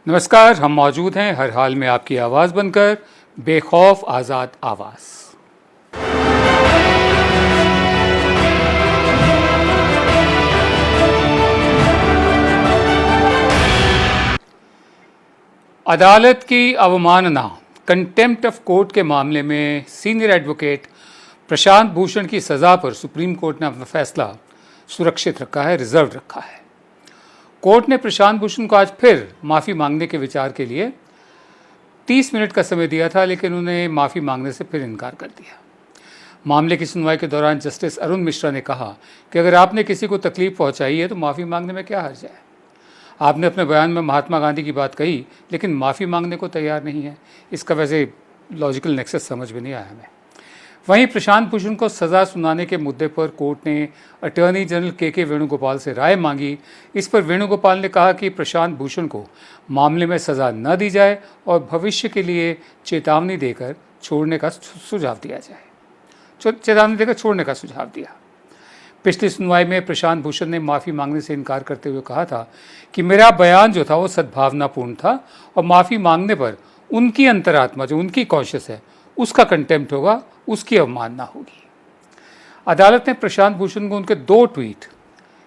नमस्कार, हम मौजूद हैं हर हाल में आपकी आवाज़ बनकर, बेखौफ आज़ाद आवाज़। अदालत की अवमानना, कंटेम्प्ट ऑफ कोर्ट के मामले में सीनियर एडवोकेट प्रशांत भूषण की सज़ा पर सुप्रीम कोर्ट ने अपना फैसला सुरक्षित रखा है, रिजर्व रखा है। कोर्ट ने प्रशांत भूषण को आज फिर माफ़ी मांगने के विचार के लिए 30 मिनट का समय दिया था, लेकिन उन्हें माफ़ी मांगने से फिर इनकार कर दिया। मामले की सुनवाई के दौरान जस्टिस अरुण मिश्रा ने कहा कि अगर आपने किसी को तकलीफ पहुंचाई है तो माफ़ी मांगने में क्या हर्ज है। आपने अपने बयान में महात्मा गांधी की बात कही, लेकिन माफ़ी मांगने को तैयार नहीं है। इसका वैसे लॉजिकल नेक्सस समझ में नहीं आया हमें। वहीं प्रशांत भूषण को सज़ा सुनाने के मुद्दे पर कोर्ट ने अटॉर्नी जनरल के वेणुगोपाल से राय मांगी। इस पर वेणुगोपाल ने कहा कि प्रशांत भूषण को मामले में सज़ा न दी जाए और भविष्य के लिए चेतावनी देकर छोड़ने का सुझाव दिया जाए। चेतावनी देकर छोड़ने का सुझाव दिया। पिछली सुनवाई में प्रशांत भूषण ने माफ़ी मांगने से इनकार करते हुए कहा था कि मेरा बयान जो था वो सद्भावनापूर्ण था और माफ़ी मांगने पर उनकी अंतरात्मा, जो उनकी कॉन्शियस है, उसका कंटेम्प्ट होगा, उसकी अवमानना होगी। अदालत ने प्रशांत भूषण को उनके 2 ट्वीट,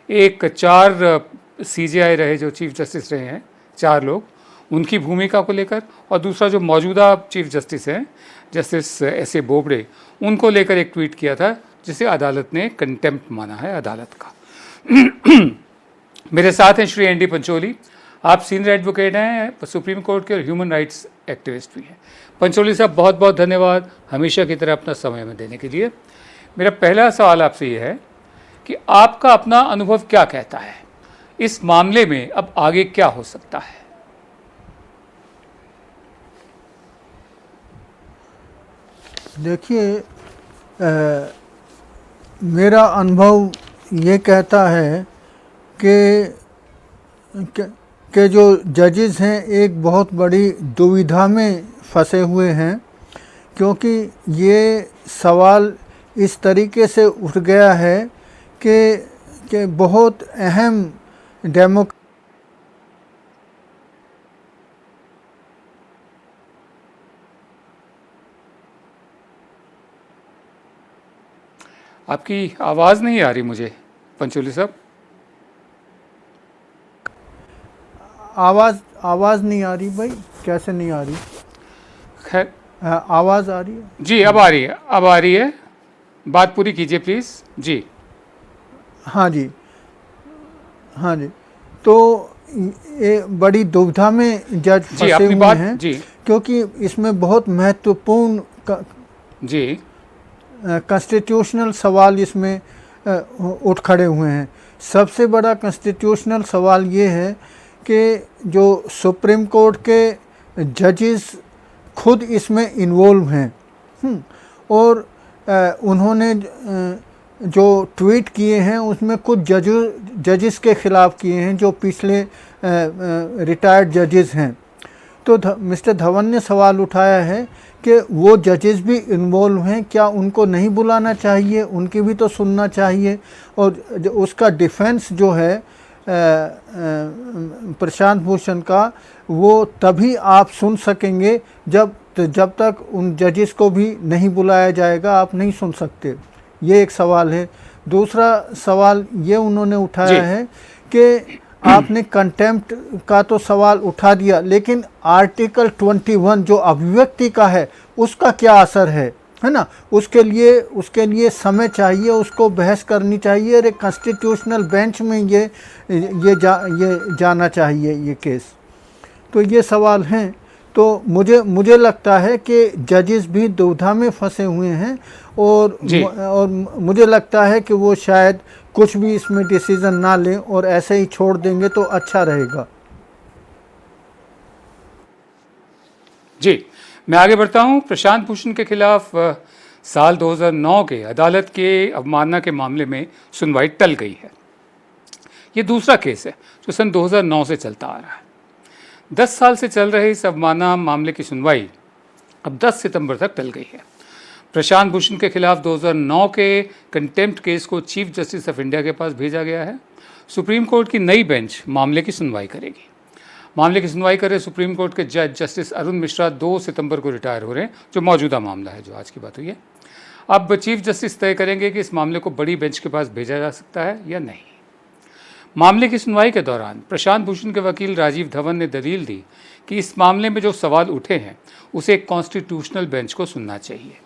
एक 4 सीजेआई रहे जो चीफ जस्टिस रहे हैं, 4 लोग, उनकी भूमिका को लेकर, और दूसरा जो मौजूदा चीफ जस्टिस हैं जस्टिस एस ए बोबड़े, उनको लेकर एक ट्वीट किया था जिसे अदालत ने कंटेम्प्ट माना है अदालत का। मेरे साथ हैं श्री एन डी पंचोली। आप सीनियर एडवोकेट हैं, सुप्रीम कोर्ट के और ह्यूमन राइट्स एक्टिविस्ट भी हैं। पंचोली साहब, बहुत बहुत धन्यवाद हमेशा की तरह अपना समय में देने के लिए। मेरा पहला सवाल आपसे ये है कि आपका अपना अनुभव क्या कहता है, इस मामले में अब आगे क्या हो सकता है? देखिए, मेरा अनुभव ये कहता है कि जो जजेस हैं एक बहुत बड़ी दुविधा में फंसे हुए हैं, क्योंकि ये सवाल इस तरीके से उठ गया है कि बहुत अहम आपकी आवाज़ नहीं आ रही मुझे पंचोली साहब। आवाज़ नहीं आ रही भाई, कैसे नहीं आ रही? खैर, आवाज़ आ रही है जी, अब आ रही है, अब आ रही है। बात पूरी कीजिए प्लीज़ जी। हाँ जी, हाँ जी। तो ये बड़ी दुविधा में जज फंसे हुए हैं जी, क्योंकि इसमें बहुत महत्वपूर्ण जी कॉन्स्टिट्यूशनल सवाल इसमें उठ खड़े हुए हैं। सबसे बड़ा कॉन्स्टिट्यूशनल सवाल ये है कि जो सुप्रीम कोर्ट के जजेस खुद इसमें इन्वॉल्व हैं और उन्होंने जो ट्वीट किए हैं उसमें कुछ जजेस के ख़िलाफ़ किए हैं जो पिछले रिटायर्ड जजेस हैं। तो मिस्टर धवन ने सवाल उठाया है कि वो जजेस भी इन्वॉल्व हैं, क्या उनको नहीं बुलाना चाहिए, उनकी भी तो सुनना चाहिए। और उसका डिफेंस जो है प्रशांत भूषण का, वो तभी आप सुन सकेंगे जब तक उन जजेस को भी नहीं बुलाया जाएगा आप नहीं सुन सकते। ये एक सवाल है। दूसरा सवाल ये उन्होंने उठाया है कि आपने कंटेम्प्ट का तो सवाल उठा दिया, लेकिन आर्टिकल 21 जो अभिव्यक्ति का है उसका क्या असर है ना? उसके लिए समय चाहिए, उसको बहस करनी चाहिए और एक कॉन्स्टिट्यूशनल बेंच में ये जाना चाहिए ये केस। तो ये सवाल हैं। तो मुझे लगता है कि जजेस भी दुविधा में फंसे हुए हैं और मुझे लगता है कि वो शायद कुछ भी इसमें डिसीजन ना लें और ऐसे ही छोड़ देंगे तो अच्छा रहेगा। जी, मैं आगे बढ़ता हूं। प्रशांत भूषण के खिलाफ साल 2009 के अदालत के अवमानना के मामले में सुनवाई टल गई है। ये दूसरा केस है जो सन 2009 से चलता आ रहा है। 10 साल से चल रहे इस अवमानना मामले की सुनवाई अब 10 सितंबर तक टल गई है। प्रशांत भूषण के खिलाफ 2009 के कंटेम्प्ट केस को चीफ जस्टिस ऑफ इंडिया के पास भेजा गया है। सुप्रीम कोर्ट की नई बेंच मामले की सुनवाई करेगी। मामले की सुनवाई कर रहे सुप्रीम कोर्ट के जज जस्टिस अरुण मिश्रा 2 सितंबर को रिटायर हो रहे हैं, जो मौजूदा मामला है, जो आज की बात हुई है। अब चीफ जस्टिस तय करेंगे कि इस मामले को बड़ी बेंच के पास भेजा जा सकता है या नहीं। मामले की सुनवाई के दौरान प्रशांत भूषण के वकील राजीव धवन ने दलील दी कि इस मामले में जो सवाल उठे हैं उसे एक कॉन्स्टिट्यूशनल बेंच को सुनना चाहिए।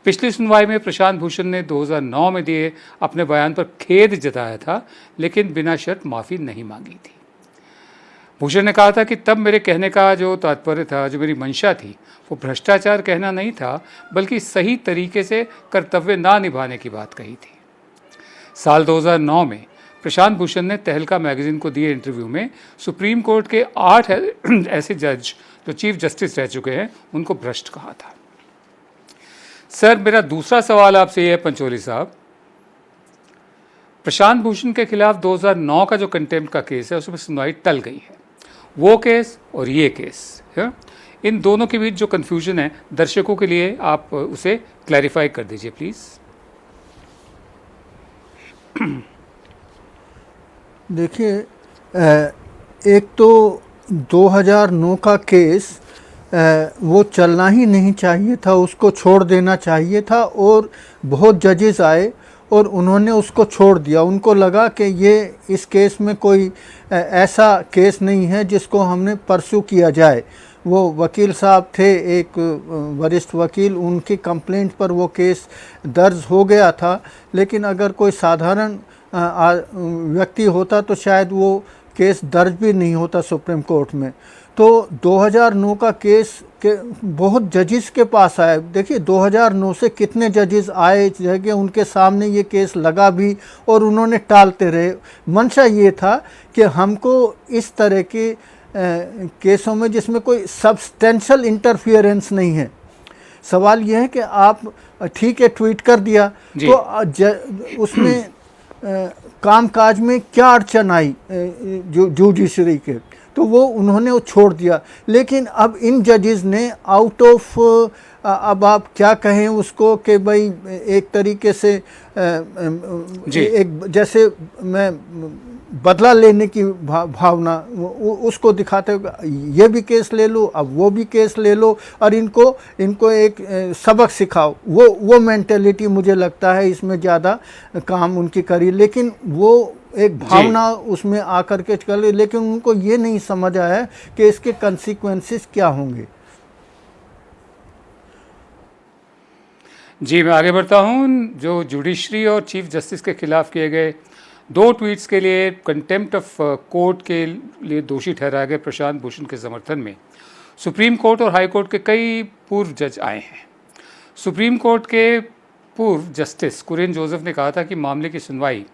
पिछली सुनवाई में प्रशांत भूषण ने 2009 में दिए अपने बयान पर खेद जताया था, लेकिन बिना शर्त माफ़ी नहीं मांगी थी। भूषण ने कहा था कि तब मेरे कहने का जो तात्पर्य था, जो मेरी मंशा थी, वो भ्रष्टाचार कहना नहीं था, बल्कि सही तरीके से कर्तव्य ना निभाने की बात कही थी। साल 2009 में प्रशांत भूषण ने तहलका मैगजीन को दिए इंटरव्यू में सुप्रीम कोर्ट के 8 ऐसे जज जो चीफ जस्टिस रह चुके हैं उनको भ्रष्ट कहा था। सर, मेरा दूसरा सवाल आपसे ये है पंचोली साहब, प्रशांत भूषण के खिलाफ 2009 का जो कंटेम्प्ट का केस है उसमें सुनवाई टल गई है, वो केस और ये केस है, इन दोनों के बीच जो कन्फ्यूजन है दर्शकों के लिए आप उसे क्लैरिफाई कर दीजिए प्लीज़। देखिए, एक तो 2009 का केस वो चलना ही नहीं चाहिए था, उसको छोड़ देना चाहिए था, और बहुत जजेस आए और उन्होंने उसको छोड़ दिया। उनको लगा कि ये इस केस में कोई ऐसा केस नहीं है जिसको हमने परस्यू किया जाए। वो वकील साहब थे, एक वरिष्ठ वकील, उनकी कंप्लेंट पर वो केस दर्ज हो गया था, लेकिन अगर कोई साधारण व्यक्ति होता तो शायद वो केस दर्ज भी नहीं होता सुप्रीम कोर्ट में। तो 2009 का केस के बहुत जजेस के पास आया। देखिए 2009 से कितने जजेस आए, जगह उनके सामने ये केस लगा भी और उन्होंने टालते रहे। मंशा ये था कि हमको इस तरह के केसों में जिसमें कोई सब्सटेंशियल इंटरफियरेंस नहीं है। सवाल यह है कि आप ठीक है ट्वीट कर दिया तो उसमें कामकाज में क्या अड़चन आई जो जुडिशरी के, तो वो उन्होंने वो छोड़ दिया। लेकिन अब इन जजेस ने आउट ऑफ अब आप क्या कहें उसको कि भाई एक तरीके से एक जैसे मैं बदला लेने की भावना उसको दिखाते हुए ये भी केस ले लो, अब वो भी केस ले लो और इनको एक सबक सिखाओ, वो मेंटेलिटी मुझे लगता है इसमें ज़्यादा काम उनकी करी। लेकिन वो एक भावना उसमें आकर के चले, लेकिन उनको ये नहीं समझ आया कि इसके कंसिक्वेंसेस क्या होंगे। जी, मैं आगे बढ़ता हूँ। जो जुडिशरी और चीफ जस्टिस के खिलाफ किए गए 2 ट्वीट्स के लिए कंटेम्प्ट ऑफ कोर्ट के लिए दोषी ठहराए गए प्रशांत भूषण के समर्थन में सुप्रीम कोर्ट और हाई कोर्ट के कई पूर्व जज आए हैं। सुप्रीम कोर्ट के पूर्व जस्टिस कुरियन जोसेफ ने कहा था कि मामले की सुनवाई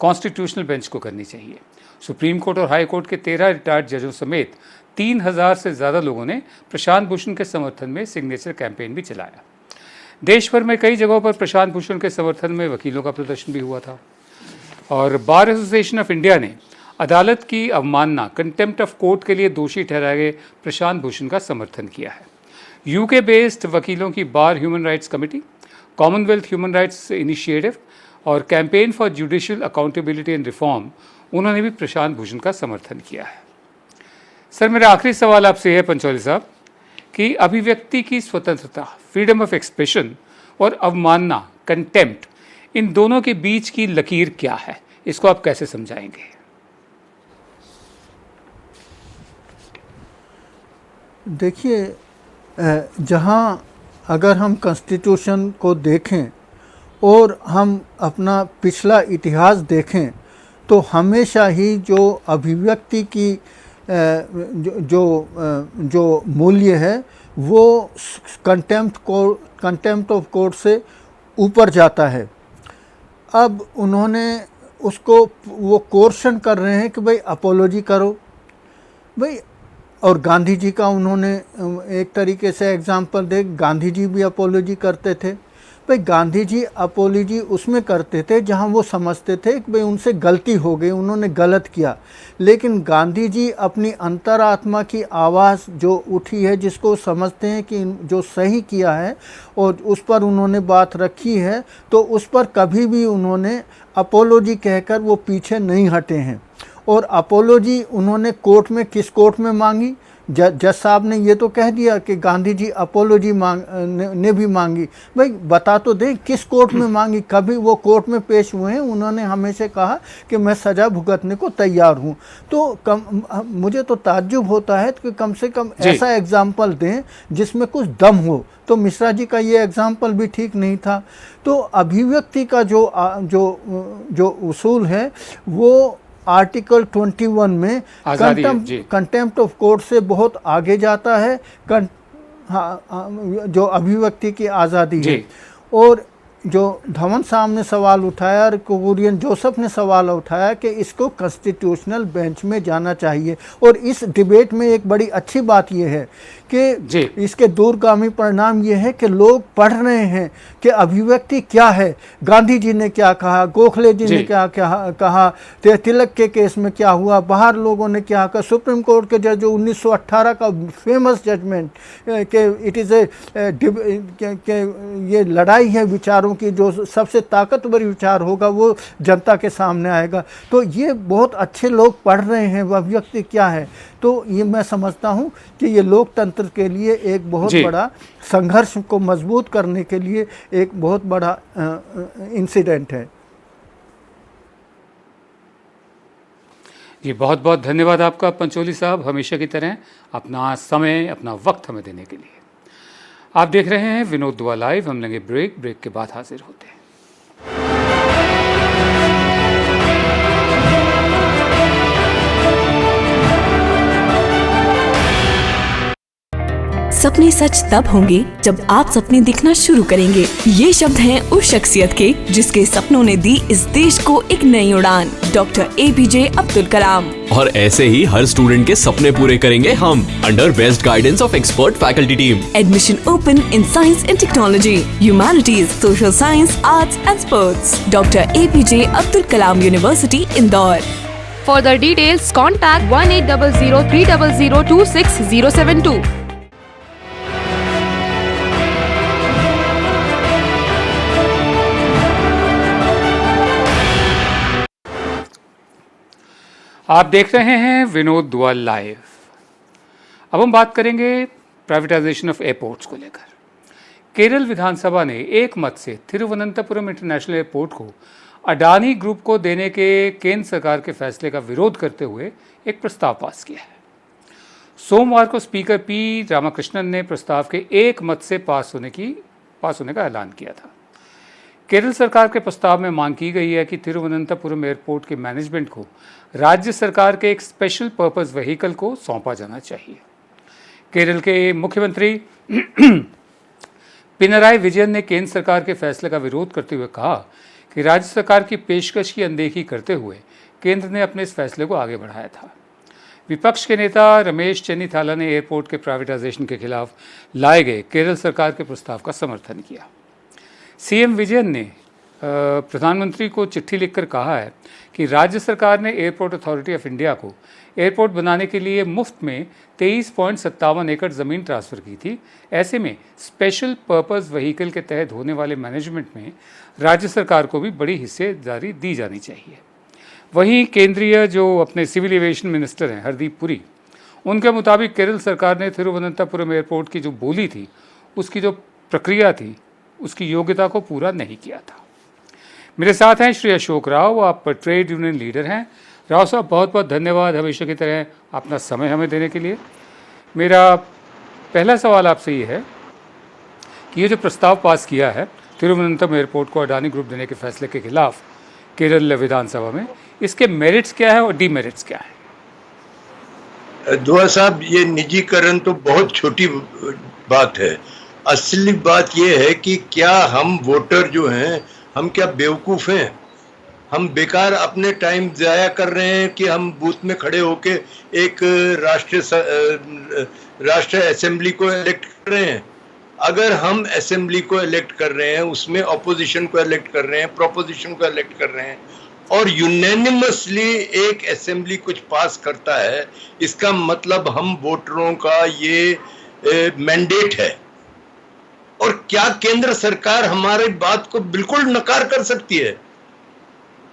कॉन्स्टिट्यूशनल बेंच को करनी चाहिए। सुप्रीम कोर्ट और हाई कोर्ट के 13 रिटायर्ड जजों समेत 3000 से ज़्यादा लोगों ने प्रशांत भूषण के समर्थन में सिग्नेचर कैंपेन भी चलाया। देश भर में कई जगहों पर प्रशांत भूषण के समर्थन में वकीलों का प्रदर्शन भी हुआ था और बार एसोसिएशन ऑफ इंडिया ने अदालत की अवमानना कंटेम्प्ट ऑफ कोर्ट के लिए दोषी ठहराए गए प्रशांत भूषण का समर्थन किया है। यूके बेस्ड वकीलों की bar human rights committee, commonwealth human rights initiative और campaign for judicial accountability and reform, उन्होंने भी प्रशांत भूषण का समर्थन किया है। सर, मेरा आखिरी सवाल आपसे है पंचोली साहब कि अभिव्यक्ति की स्वतंत्रता, फ्रीडम ऑफ एक्सप्रेशन और अवमानना, कंटेम्प्ट, इन दोनों के बीच की लकीर क्या है, इसको आप कैसे समझाएंगे? देखिए, जहाँ अगर हम कॉन्स्टिट्यूशन को देखें और हम अपना पिछला इतिहास देखें तो हमेशा ही जो अभिव्यक्ति की जो मूल्य है वो कंटेम्प्ट ऑफ कोर्ट से ऊपर जाता है। अब उन्होंने उसको वो कोर्शन कर रहे हैं कि भाई अपोलॉजी करो भाई, और गांधी जी का उन्होंने एक तरीके से एग्जाम्पल दे, गांधी जी भी अपोलॉजी करते थे। भाई गांधी जी अपोलॉजी उसमें करते थे जहां वो समझते थे कि भाई उनसे गलती हो गई, उन्होंने गलत किया। लेकिन गांधी जी अपनी अंतरात्मा की आवाज़ जो उठी है, जिसको समझते हैं कि जो सही किया है और उस पर उन्होंने बात रखी है, तो उस पर कभी भी उन्होंने अपोलॉजी कहकर वो पीछे नहीं हटे हैं। और अपोलॉजी उन्होंने कोर्ट में, किस कोर्ट में मांगी? जज साहब ने ये तो कह दिया कि गांधी जी अपोलॉजी ने भी मांगी। भाई बता तो दें किस कोर्ट में मांगी। कभी वो कोर्ट में पेश हुए हैं, उन्होंने हमेशा कहा कि मैं सज़ा भुगतने को तैयार हूँ। तो मुझे तो ताज्जुब होता है कि कम से कम ऐसा एग्जाम्पल दें जिसमें कुछ दम हो। तो मिश्रा जी का ये एग्जाम्पल भी ठीक नहीं था। तो अभिव्यक्ति का जो उसूल है वो आर्टिकल 21 में कंटेम्प्ट ऑफ कोर्ट से बहुत आगे जाता है। जो अभिव्यक्ति की आज़ादी है। और जो धवन साहब ने सवाल उठाया और कुरियन जोसेफ ने सवाल उठाया कि इसको कॉन्स्टिट्यूशनल बेंच में जाना चाहिए। और इस डिबेट में एक बड़ी अच्छी बात यह है कि इसके दूरगामी परिणाम ये है कि लोग पढ़ रहे हैं कि अभिव्यक्ति क्या है, गांधी जी ने क्या कहा, गोखले जी ने क्या कहा, तिलक के केस में क्या हुआ, बाहर लोगों ने क्या कहा, सुप्रीम कोर्ट के जज 1918 का फेमस जजमेंट कि इट इज़ ये लड़ाई है विचारों की, जो सबसे ताकतवर विचार होगा वो जनता के सामने आएगा। तो ये बहुत अच्छे लोग पढ़ रहे हैं अभिव्यक्ति क्या है। तो ये मैं समझता हूँ कि ये लोकतंत्र के लिए एक बहुत बड़ा संघर्ष को मजबूत करने के लिए एक बहुत बड़ा इंसिडेंट है। जी बहुत बहुत धन्यवाद आपका पंचोली साहब, हमेशा की तरह अपना समय, अपना वक्त हमें देने के लिए। आप देख रहे हैं विनोद दुआ लाइव। हम लेंगे ब्रेक के बाद हाजिर होते हैं। सपने सच तब होंगे जब आप सपने दिखना शुरू करेंगे। ये शब्द हैं उस शख्सियत के जिसके सपनों ने दी इस देश को एक नई उड़ान, डॉक्टर APJ अब्दुल कलाम। और ऐसे ही हर स्टूडेंट के सपने पूरे करेंगे हम, under best guidance of expert faculty team. Admission open in science and technology, humanities, social science, arts and sports. Doctor APJ Abdul Kalam university, Indore. For the details, contact 1800-300-26072. आप देख रहे हैं विनोद दुआ लाइव। अब हम बात करेंगे प्राइवेटाइजेशन ऑफ एयरपोर्ट्स को लेकर। केरल विधानसभा ने एक मत से थिरुवनंतपुरम इंटरनेशनल एयरपोर्ट को अडानी ग्रुप को देने के केंद्र सरकार के फैसले का विरोध करते हुए एक प्रस्ताव पास किया है। सोमवार को स्पीकर P. रामाकृष्णन ने प्रस्ताव के एक मत से पास होने का ऐलान किया था। केरल सरकार के प्रस्ताव में मांग की गई है कि तिरुवनंतपुरम एयरपोर्ट के मैनेजमेंट को राज्य सरकार के एक स्पेशल पर्पस व्हीकल को सौंपा जाना चाहिए। केरल के मुख्यमंत्री पिनराई विजयन ने केंद्र सरकार के फैसले का विरोध करते हुए कहा कि राज्य सरकार की पेशकश की अनदेखी करते हुए केंद्र ने अपने इस फैसले को आगे बढ़ाया था। विपक्ष के नेता रमेश चेन्नीथाला ने एयरपोर्ट के प्राइवेटाइजेशन के खिलाफ लाए गए केरल सरकार के प्रस्ताव का समर्थन किया। सीएम विजयन ने प्रधानमंत्री को चिट्ठी लिखकर कहा है कि राज्य सरकार ने एयरपोर्ट अथॉरिटी ऑफ इंडिया को एयरपोर्ट बनाने के लिए मुफ्त में 23.57 एकड़ ज़मीन ट्रांसफ़र की थी। ऐसे में स्पेशल पर्पस व्हीकल के तहत होने वाले मैनेजमेंट में राज्य सरकार को भी बड़ी हिस्सेदारी दी जानी चाहिए। वहीं केंद्रीय जो अपने सिविल एविएशन मिनिस्टर हैं हरदीप पुरी, उनके मुताबिक केरल सरकार ने तिरुवनंतपुरम एयरपोर्ट की जो बोली थी, उसकी जो प्रक्रिया थी, उसकी योग्यता को पूरा नहीं किया था। मेरे साथ हैं श्री अशोक राव, आप ट्रेड यूनियन लीडर हैं। राव साहब बहुत बहुत धन्यवाद हमेशा की तरह अपना समय हमें देने के लिए। मेरा पहला सवाल आपसे ये है कि ये जो प्रस्ताव पास किया है तिरुवनंतपुरम एयरपोर्ट को अडानी ग्रुप देने के फैसले के खिलाफ केरल विधानसभा में, इसके मेरिट्स क्या है और डीमेरिट्स क्या है? दुआ साहब, ये निजीकरण तो बहुत छोटी बात है। असली बात ये है कि क्या हम वोटर जो हैं, हम क्या बेवकूफ़ हैं? हम बेकार अपने टाइम ज़ाया कर रहे हैं कि हम बूथ में खड़े होके एक राष्ट्रीय असेंबली को इलेक्ट कर रहे हैं। अगर हम असेंबली को इलेक्ट कर रहे हैं, उसमें अपोजिशन को इलेक्ट कर रहे हैं, प्रोपोजिशन को इलेक्ट कर रहे हैं और यूनैनिमसली एक असेंबली कुछ पास करता है, इसका मतलब हम वोटरों का ये मैंडेट है। और क्या केंद्र सरकार हमारी बात को बिल्कुल नकार कर सकती है?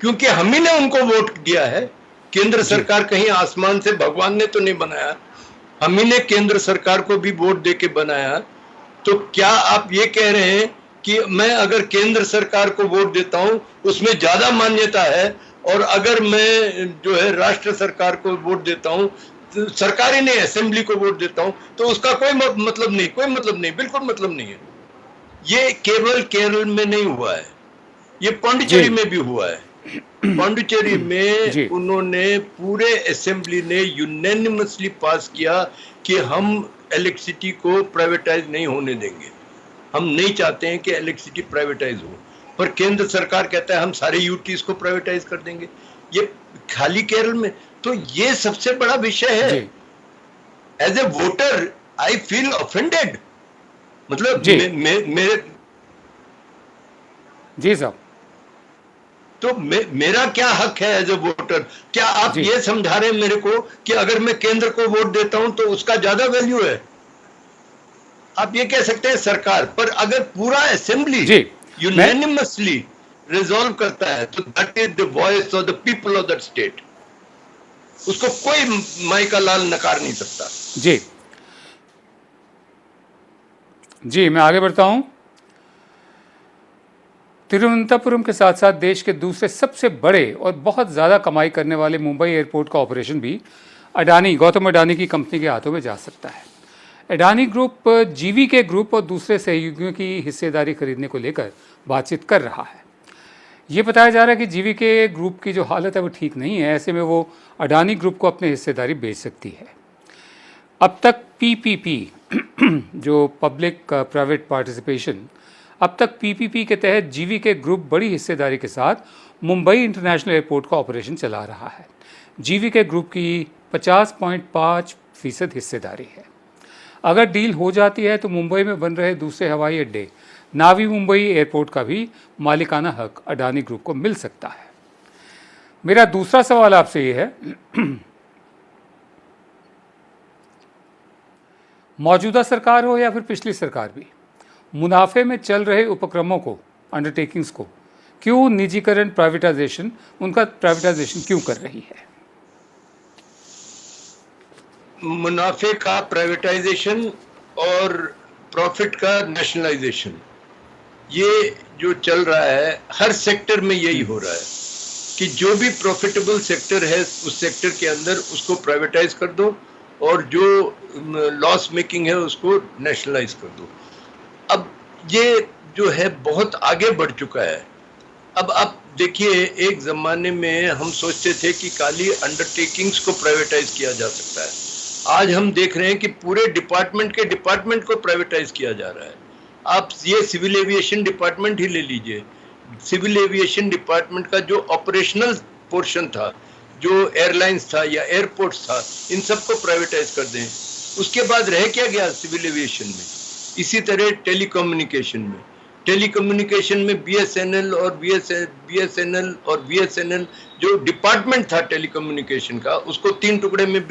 क्योंकि हम ही ने उनको वोट दिया है। केंद्र सरकार कहीं आसमान से भगवान ने तो नहीं बनाया, हम ही ने केंद्र सरकार को भी वोट देके बनाया। तो क्या आप ये कह रहे हैं कि मैं अगर केंद्र सरकार को वोट देता हूं उसमें ज्यादा मान्यता है, और अगर मैं जो है राष्ट्र सरकार को वोट देता हूं, तो सरकार ही नहीं असेंबली को वोट देता हूं, तो उसका कोई मतलब नहीं, कोई मतलब नहीं, बिल्कुल मतलब नहीं है। ये केवल केरल में नहीं हुआ है, ये पांडिचेरी में भी हुआ है। पांडिचेरी में उन्होंने पूरे असेंबली ने यूनानिमसली पास किया कि हम इलेक्ट्रिसिटी को प्राइवेटाइज नहीं होने देंगे, हम नहीं चाहते हैं कि इलेक्ट्रिसिटी प्राइवेटाइज हो। पर केंद्र सरकार कहता है हम सारे यूटीज को प्राइवेटाइज कर देंगे, ये खाली केरल में। तो ये सबसे बड़ा विषय है। As a voter I feel offended, मतलब मेरे जी साहब, तो मेरा क्या हक है एज ए वोटर? क्या आप ये समझा रहे हैं मेरे को कि अगर मैं केंद्र को वोट देता हूं तो उसका ज्यादा वैल्यू है? आप ये कह सकते हैं सरकार, पर अगर पूरा असेंबली यूनानिमसली रिजॉल्व करता है तो that is the voice of the people of that state, उसको कोई माई का लाल नकार नहीं सकता। जी मैं आगे बढ़ता हूं। तिरुवनंतपुरम के साथ साथ देश के दूसरे सबसे बड़े और बहुत ज़्यादा कमाई करने वाले मुंबई एयरपोर्ट का ऑपरेशन भी गौतम अडानी की कंपनी के हाथों में जा सकता है। अडानी ग्रुप जीवीके ग्रुप और दूसरे सहयोगियों की हिस्सेदारी खरीदने को लेकर बातचीत कर रहा है। ये बताया जा रहा है कि जीवीके ग्रुप की जो हालत है वो ठीक नहीं है, ऐसे में वो अडानी ग्रुप को अपनी हिस्सेदारी बेच सकती है। अब तक पीपीपी जो पब्लिक प्राइवेट पार्टिसिपेशन, अब तक पीपीपी के तहत जीवीके ग्रुप बड़ी हिस्सेदारी के साथ मुंबई इंटरनेशनल एयरपोर्ट का ऑपरेशन चला रहा है। जीवीके ग्रुप की 50.5% हिस्सेदारी है। अगर डील हो जाती है तो मुंबई में बन रहे दूसरे हवाई अड्डे नावी मुंबई एयरपोर्ट का भी मालिकाना हक अडानी ग्रुप को मिल सकता है। मेरा दूसरा सवाल आपसे ये है, मौजूदा सरकार हो या फिर पिछली सरकार भी, मुनाफे में चल रहे उपक्रमों को, अंडरटेकिंग्स को क्यों निजीकरण, प्राइवेटाइजेशन, उनका प्राइवेटाइजेशन क्यों कर रही है? मुनाफे का प्राइवेटाइजेशन और प्रॉफिट का नेशनलाइजेशन, ये जो चल रहा है हर सेक्टर में यही हो रहा है कि जो भी प्रॉफिटेबल सेक्टर है उस सेक्टर के अंदर उसको प्राइवेटाइज कर दो और जो लॉस मेकिंग है उसको नेशनलाइज कर दो। अब ये जो है बहुत आगे बढ़ चुका है। अब आप देखिए, एक ज़माने में हम सोचते थे कि खाली अंडरटेकिंग्स को प्राइवेटाइज किया जा सकता है, आज हम देख रहे हैं कि पूरे डिपार्टमेंट के डिपार्टमेंट को प्राइवेटाइज किया जा रहा है। आप ये सिविल एविएशन डिपार्टमेंट ही ले लीजिए, सिविल एविएशन डिपार्टमेंट का जो ऑपरेशनल पोर्शन था, जो एयरलाइंस था या एयरपोर्ट्स था, इन सबको प्राइवेटाइज कर दें। उसके बाद रह क्या गया सिविल एविएशन में? इसी तरह टेलीकम्युनिकेशन में बीएसएनएल और बीएसएनएल जो डिपार्टमेंट था टेलीकम्युनिकेशन का, उसको 3 टुकड़े में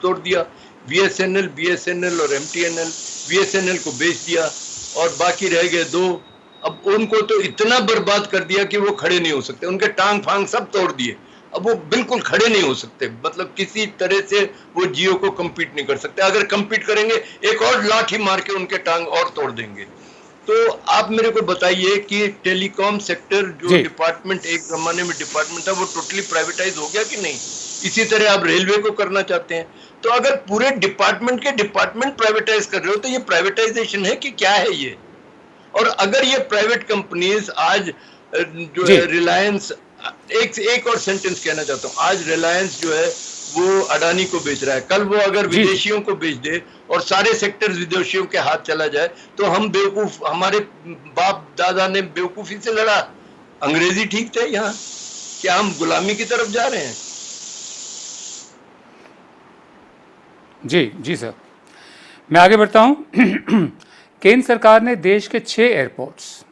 तोड़ दिया। बीएसएनएल और एमटीएनएल। बीएसएनएल को बेच दिया और बाकी रह गए 2। अब उनको तो इतना बर्बाद कर दिया कि वो खड़े नहीं हो सकते, उनके टांग फांग सब तोड़ दिए। अब वो बिल्कुल खड़े नहीं हो सकते, मतलब किसी तरह से वो जियो को compete नहीं कर सकते। अगर compete करेंगे एक और लाठी मार के उनके टांग और तोड़ देंगे। तो आप मेरे को बताइए कि टेलीकॉम सेक्टर जो डिपार्टमेंट एक जमाने में डिपार्टमेंट था वो टोटली प्राइवेटाइज हो गया कि नहीं? इसी तरह आप रेलवे को करना चाहते हैं। तो अगर पूरे डिपार्टमेंट के डिपार्टमेंट प्राइवेटाइज कर रहे हो तो ये प्राइवेटाइजेशन है कि क्या है ये? और अगर ये प्राइवेट कंपनीज आज जो है रिलायंस, एक और सेंटेंस कहना चाहता हूँ, आज रिलायंस जो है वो अडानी को बेच रहा है, कल वो अगर विदेशियों को बेच दे और सारे सेक्टर विदेशियों के हाथ चला जाए तो हम बेवकूफ, हमारे बाप दादा ने बेवकूफी से लड़ा, अंग्रेजी ठीक थे यहाँ, क्या हम गुलामी की तरफ जा रहे हैं? जी सर, मैं आगे बढ़ता हूँ। केंद्र सरकार ने देश के 6 एयरपोर्ट्स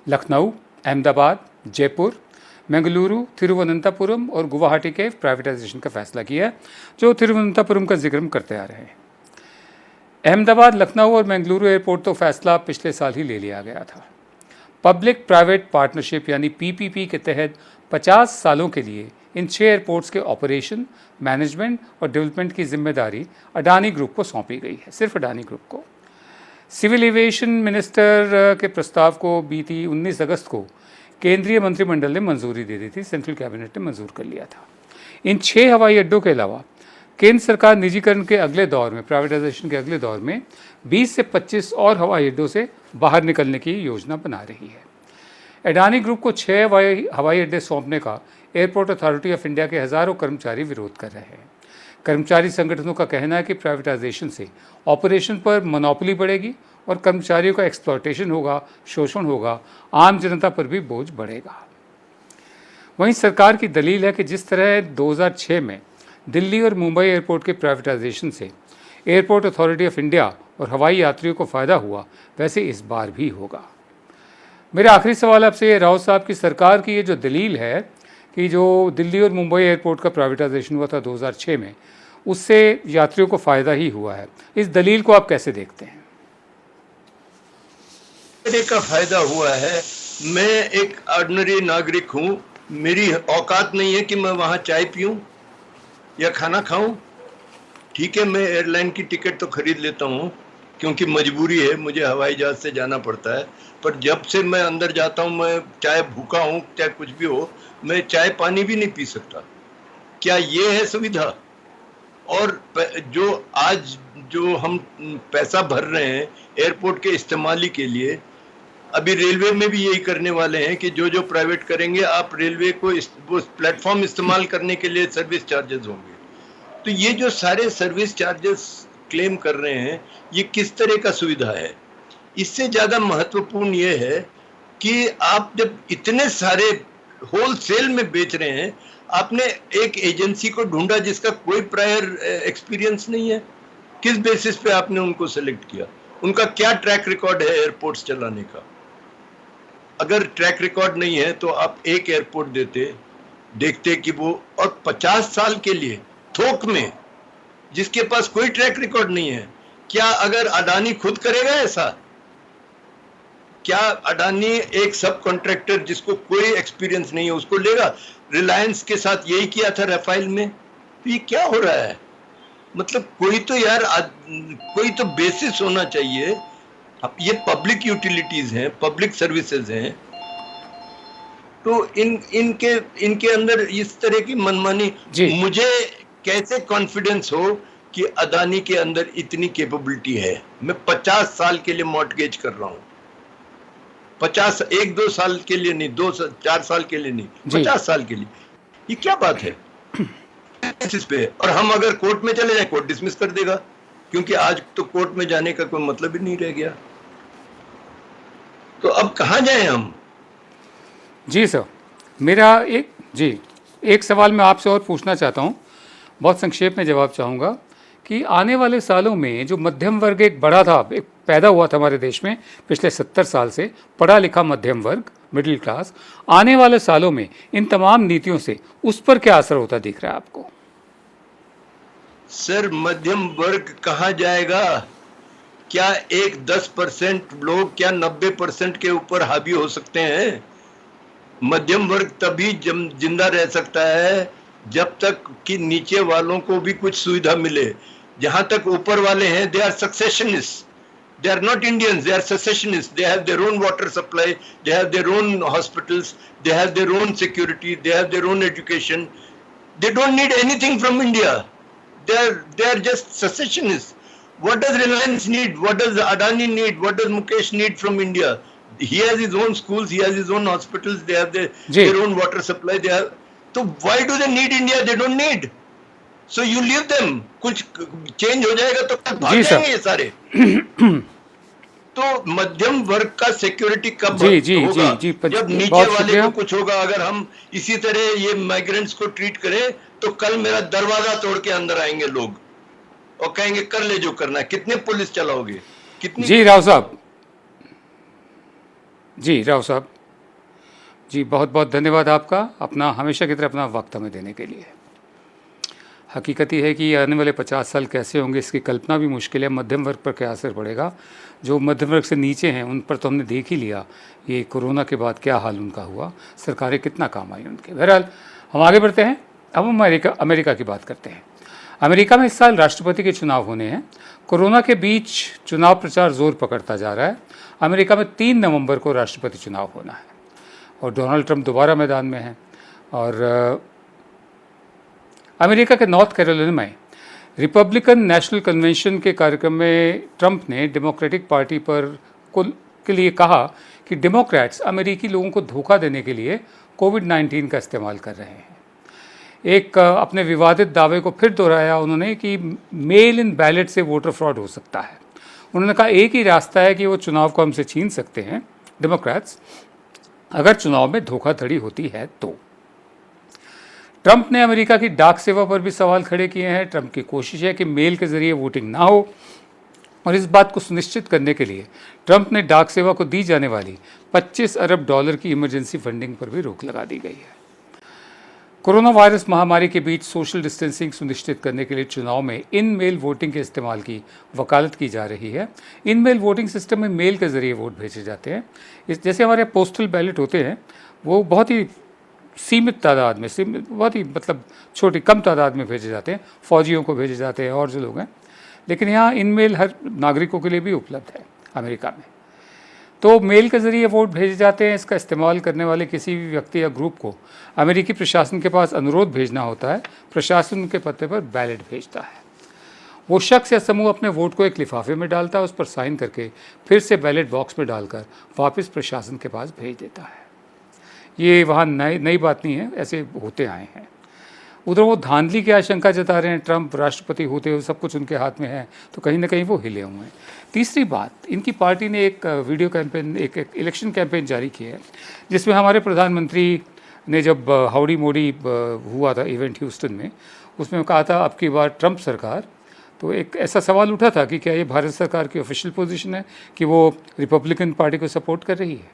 लखनऊ, अहमदाबाद, जयपुर, बेंगलुरु, तिरुवनंतपुरम और गुवाहाटी के प्राइवेटाइजेशन का फैसला किया है, जो तिरुवनंतपुरम का जिक्र हम करते आ रहे हैं। अहमदाबाद, लखनऊ और बेंगलुरु एयरपोर्ट तो फैसला पिछले साल ही ले लिया गया था। पब्लिक प्राइवेट पार्टनरशिप यानी पीपीपी के तहत 50 सालों के लिए इन 6 एयरपोर्ट्स के ऑपरेशन, मैनेजमेंट और डेवलपमेंट की जिम्मेदारी अडानी ग्रुप को सौंपी गई है, सिर्फ अडानी ग्रुप को। सिविल एविएशन मिनिस्टर के प्रस्ताव को बीती 19 अगस्त को केंद्रीय मंत्रिमंडल ने मंजूरी दे दी थी, सेंट्रल कैबिनेट ने मंजूर कर लिया था। इन 6 हवाई अड्डों के अलावा केंद्र सरकार निजीकरण के अगले दौर में, प्राइवेटाइजेशन के अगले दौर में 20 से 25 और हवाई अड्डों से बाहर निकलने की योजना बना रही है। अडानी ग्रुप को 6 हवाई अड्डे सौंपने का एयरपोर्ट अथॉरिटी ऑफ इंडिया के हज़ारों कर्मचारी विरोध कर रहे हैं। कर्मचारी संगठनों का कहना है कि प्राइवेटाइजेशन से ऑपरेशन पर मोनोपोली बढ़ेगी और कर्मचारियों का एक्सप्लॉयटेशन होगा, शोषण होगा, आम जनता पर भी बोझ बढ़ेगा। वहीं सरकार की दलील है कि जिस तरह 2006 में दिल्ली और मुंबई एयरपोर्ट के प्राइवेटाइजेशन से एयरपोर्ट अथॉरिटी ऑफ इंडिया और हवाई यात्रियों को फ़ायदा हुआ, वैसे इस बार भी होगा। मेरा आखिरी सवाल आपसे राउत साहब की सरकार की ये जो दलील है कि जो दिल्ली और मुंबई एयरपोर्ट का प्राइवेटाइजेशन हुआ था 2006 में, उससे यात्रियों को फ़ायदा ही हुआ है, इस दलील को आप कैसे देखते हैं? का फायदा हुआ है। मैं एक ऑर्डिनरी नागरिक हूँ, मेरी औकात नहीं है कि मैं वहाँ चाय पीऊँ या खाना खाऊं। ठीक है, मैं एयरलाइन की टिकट तो खरीद लेता हूं क्योंकि मजबूरी है, मुझे हवाई जहाज से जाना पड़ता है, पर जब से मैं अंदर जाता हूं, मैं चाहे भूखा हूं चाहे कुछ भी हो, मैं चाय पानी भी नहीं पी सकता। क्या ये है सुविधा? और जो आज जो हम पैसा भर रहे हैं एयरपोर्ट के इस्तेमाल के लिए, अभी रेलवे में भी यही करने वाले हैं कि जो प्राइवेट करेंगे, आप रेलवे को वो प्लेटफॉर्म इस्तेमाल करने के लिए सर्विस चार्जेस होंगे। तो ये जो सारे सर्विस चार्जेस क्लेम कर रहे हैं, ये किस तरह का सुविधा है? इससे ज़्यादा महत्वपूर्ण ये है कि आप जब इतने सारे होलसेल में बेच रहे हैं, आपने एक एजेंसी को ढूंढा जिसका कोई प्रायर एक्सपीरियंस नहीं है। किस बेसिस पे आपने उनको सेलेक्ट किया? उनका क्या ट्रैक रिकॉर्ड है एयरपोर्ट्स चलाने का? अगर ट्रैक रिकॉर्ड नहीं है तो आप एक एयरपोर्ट देखते कि वो, और 50 साल के लिए थोक में, जिसके पास कोई ट्रैक रिकॉर्ड नहीं है। क्या अगर अडानी खुद करेगा ऐसा? क्या अडानी एक सब कॉन्ट्रैक्टर जिसको कोई एक्सपीरियंस नहीं है उसको लेगा? रिलायंस के साथ यही किया था राफेल में। तो ये क्या हो रहा है? मतलब कोई तो यार, कोई तो बेसिस होना चाहिए। अब ये पब्लिक यूटिलिटीज हैं, पब्लिक सर्विसेज हैं, तो इनके अंदर इस तरह की मनमानी, मुझे कैसे कॉन्फिडेंस हो कि अडानी के अंदर इतनी कैपेबिलिटी है? मैं 50 साल के लिए मॉर्टगेज कर रहा हूं, 50, 1-2 साल के लिए नहीं, 2-4 साल के लिए नहीं, 50 साल के लिए। ये क्या बात है इस पे? और हम अगर कोर्ट में चले जाए, कोर्ट डिसमिस कर देगा, क्योंकि आज तो कोर्ट में जाने का कोई मतलब ही नहीं रह गया। तो अब कहां जाएं हम? जी सर, मेरा एक सवाल मैं आपसे और पूछना चाहता हूं, बहुत संक्षेप में जवाब चाहूँगा कि आने वाले सालों में जो मध्यम वर्ग एक बड़ा था, एक पैदा हुआ था हमारे देश में पिछले 70 साल से, पढ़ा लिखा मध्यम वर्ग, मिडिल क्लास, आने वाले सालों में इन तमाम नीतियों से उस पर क्या असर होता दिख रहा है आपको? सर, मध्यम वर्ग कहाँ जाएगा? क्या एक 10% लोग क्या 90% के ऊपर हावी हो सकते हैं? मध्यम वर्ग तभी जिंदा रह सकता है जब तक कि नीचे वालों को भी कुछ सुविधा मिले। जहां तक ऊपर वाले हैं, they are secessionist, they are not Indians, they are secessionists. They have their own water supply, they have their own hospitals, they have their own security, they have their own education. They don't need anything from India. They are just secessionists. What does Reliance need? What does Adani need? What does Mukesh need from India? He has his own schools, he has his own hospitals, they have their own water supply. They have. So why do they need India? They don't need. So you leave them. कुछ change हो जाएगा तो भाग जाएंगे ये सारे। तो मध्यम वर्ग का सिक्योरिटी कब होगा? जब नीचे वाले को कुछ होगा। अगर हम इसी तरह ये माइग्रेंट्स को ट्रीट करें तो कल मेरा दरवाजा तोड़ के अंदर आएंगे लोग और कहेंगे कर ले जो करना है। कितने पुलिस चलाओगे? कितनी? जी राव साहब, जी बहुत बहुत धन्यवाद आपका, अपना हमेशा की तरह अपना वक्त हमें देने के लिए। हकीकत ये है कि आने वाले 50 साल कैसे होंगे इसकी कल्पना भी मुश्किल है। मध्यम वर्ग पर क्या असर पड़ेगा? जो मध्यम वर्ग से नीचे हैं उन पर तो हमने देख ही लिया, ये कोरोना के बाद क्या हाल उनका हुआ, सरकारें कितना काम आई उनके। बहरहाल हम आगे बढ़ते हैं। अब हम अमेरिका की बात करते हैं। अमेरिका में इस साल राष्ट्रपति के चुनाव होने हैं। कोरोना के बीच चुनाव प्रचार जोर पकड़ता जा रहा है। अमेरिका में 3 नवंबर को राष्ट्रपति चुनाव होना है और डोनाल्ड ट्रंप दोबारा मैदान में हैं। और अमेरिका के नॉर्थ कैरोलिना में रिपब्लिकन नेशनल कन्वेंशन के कार्यक्रम में ट्रंप ने डेमोक्रेटिक पार्टी के लिए कहा कि डेमोक्रेट्स अमेरिकी लोगों को धोखा देने के लिए कोविड-19 का इस्तेमाल कर रहे हैं। एक अपने विवादित दावे को फिर दोहराया उन्होंने कि मेल इन बैलेट से वोटर फ्रॉड हो सकता है। उन्होंने कहा एक ही रास्ता है कि वो चुनाव को हमसे छीन सकते हैं डेमोक्रेट्स, अगर चुनाव में धोखाधड़ी होती है तो। ट्रंप ने अमेरिका की डाक सेवा पर भी सवाल खड़े किए हैं। ट्रंप की कोशिश है कि मेल के जरिए वोटिंग ना हो और इस बात को सुनिश्चित करने के लिए ट्रंप ने डाक सेवा को दी जाने वाली $25 अरब की इमरजेंसी फंडिंग पर भी रोक लगा दी गई है। कोरोना वायरस महामारी के बीच सोशल डिस्टेंसिंग सुनिश्चित करने के लिए चुनाव में इन मेल वोटिंग के इस्तेमाल की वकालत की जा रही है। इन मेल वोटिंग सिस्टम में मेल के जरिए वोट भेजे जाते हैं। जैसे हमारे पोस्टल बैलेट होते हैं वो बहुत ही सीमित तादाद में, बहुत ही छोटी कम तादाद में भेजे जाते हैं, फौजियों को भेजे जाते हैं और जो लोग हैं। लेकिन यहाँ इन मेल हर नागरिकों के लिए भी उपलब्ध है अमेरिका में। तो मेल के ज़रिए वोट भेजे जाते हैं। इसका इस्तेमाल करने वाले किसी भी व्यक्ति या ग्रुप को अमेरिकी प्रशासन के पास अनुरोध भेजना होता है। प्रशासन के पते पर बैलेट भेजता है। वो शख्स या समूह अपने वोट को एक लिफाफे में डालता है, उस पर साइन करके फिर से बैलेट बॉक्स में डालकर वापस प्रशासन के पास भेज देता है। ये वहाँ नई बात नहीं है, ऐसे होते आए हैं। उधर वो धांधली की आशंका जता रहे हैं। ट्रंप राष्ट्रपति होते हुए सब कुछ उनके हाथ में है, तो कहीं ना कहीं वो हिले हुए हैं। तीसरी बात, इनकी पार्टी ने एक वीडियो कैंपेन, एक इलेक्शन कैंपेन जारी की है, जिसमें हमारे प्रधानमंत्री ने जब हाउडी मोडी हुआ था इवेंट ह्यूस्टन में, उसमें कहा था अब की बार ट्रंप सरकार। तो एक ऐसा सवाल उठा था कि क्या ये भारत सरकार की ऑफिशियल पोजीशन है कि वो रिपब्लिकन पार्टी को सपोर्ट कर रही है।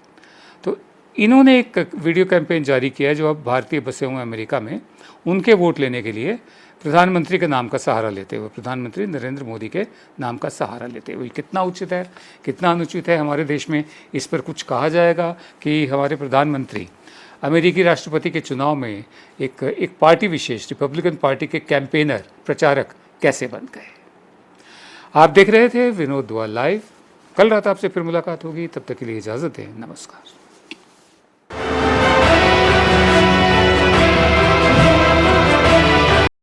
तो इन्होंने एक वीडियो कैंपेन जारी किया है जो अब भारतीय बसे हुए अमेरिका में उनके वोट लेने के लिए प्रधानमंत्री के नाम का सहारा लेते हुए, प्रधानमंत्री नरेंद्र मोदी के नाम का सहारा लेते हुए। कितना उचित है, कितना अनुचित है हमारे देश में, इस पर कुछ कहा जाएगा कि हमारे प्रधानमंत्री अमेरिकी राष्ट्रपति के चुनाव में एक पार्टी विशेष, रिपब्लिकन पार्टी के कैंपेनर, प्रचारक कैसे बन गए। आप देख रहे थे विनोद दुआ लाइव। कल रात आपसे फिर मुलाकात होगी, तब तक के लिए इजाज़त दें। नमस्कार।